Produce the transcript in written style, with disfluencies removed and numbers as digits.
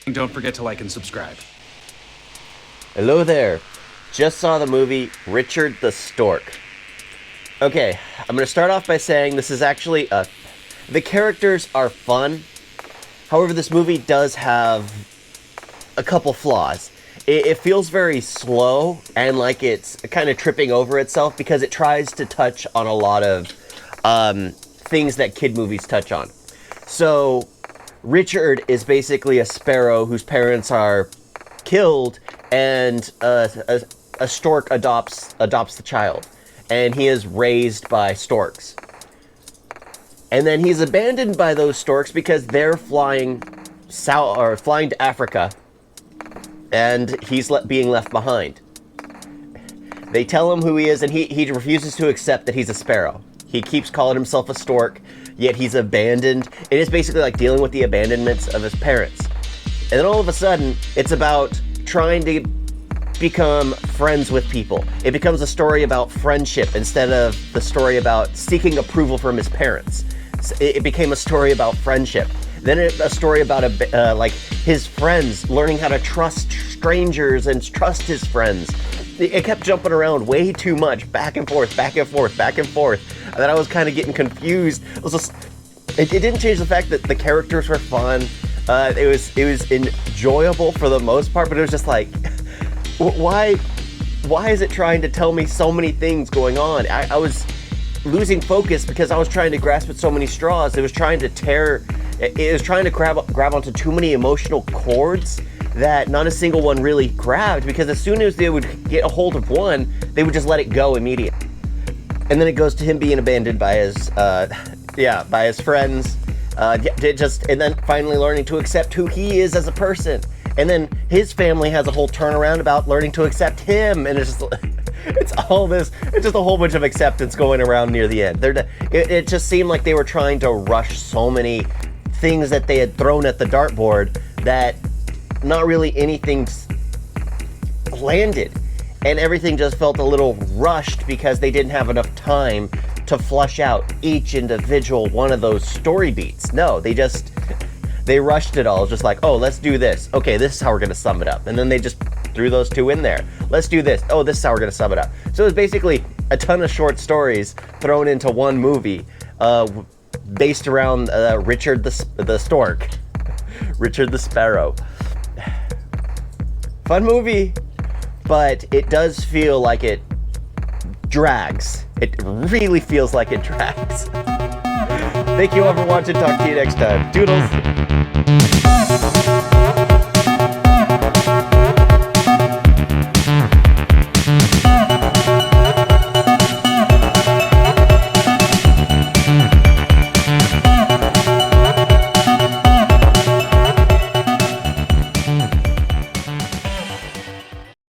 And don't forget to like and subscribe. Hello there. Just saw the movie Richard the Stork. Okay, I'm going to start off by saying this is actually the characters are fun. However, this movie does have a couple flaws. It feels very slow and like it's kind of tripping over itself because it tries to touch on a lot of things that kid movies touch on. So, Richard is basically a sparrow whose parents are killed, and a stork adopts the child, and he is raised by storks. And then he's abandoned by those storks because they're flying south or flying to Africa, and he's being left behind. They tell him who he is, and he refuses to accept that he's a sparrow. He keeps calling himself a stork, yet he's abandoned. It is basically like dealing with the abandonments of his parents. And then all of a sudden, it's about trying to become friends with people. It becomes a story about friendship instead of the story about seeking approval from his parents. It became a story about friendship. Then a story about like his friends, learning how to trust strangers and trust his friends. It kept jumping around way too much, back and forth, back and forth, back and forth. And then I was kind of getting confused. It didn't change the fact that the characters were fun. It was enjoyable for the most part, but it was just like, why is it trying to tell me so many things going on? I was losing focus because I was trying to grasp at so many straws. It was trying to grab onto too many emotional chords that not a single one really grabbed, because as soon as they would get a hold of one, they would just let it go immediately. And then it goes to him being abandoned by his friends, and then finally learning to accept who he is as a person. And then his family has a whole turnaround about learning to accept him, and it's just a whole bunch of acceptance going around near the end. It just seemed like they were trying to rush so many things that they had thrown at the dartboard that not really anything landed, and everything just felt a little rushed because they didn't have enough time to flush out each individual one of those story beats. No, they rushed it all. Just like, oh, let's do this. Okay, this is how we're going to sum it up. And then they just threw those two in there. Let's do this. Oh, this is how we're going to sum it up. So it was basically a ton of short stories thrown into one movie, based around Richard the Stork. Richard the Sparrow. Fun movie, but it does feel like it drags. It really feels like it drags. Thank you all for watching. Talk to you next time. Doodles!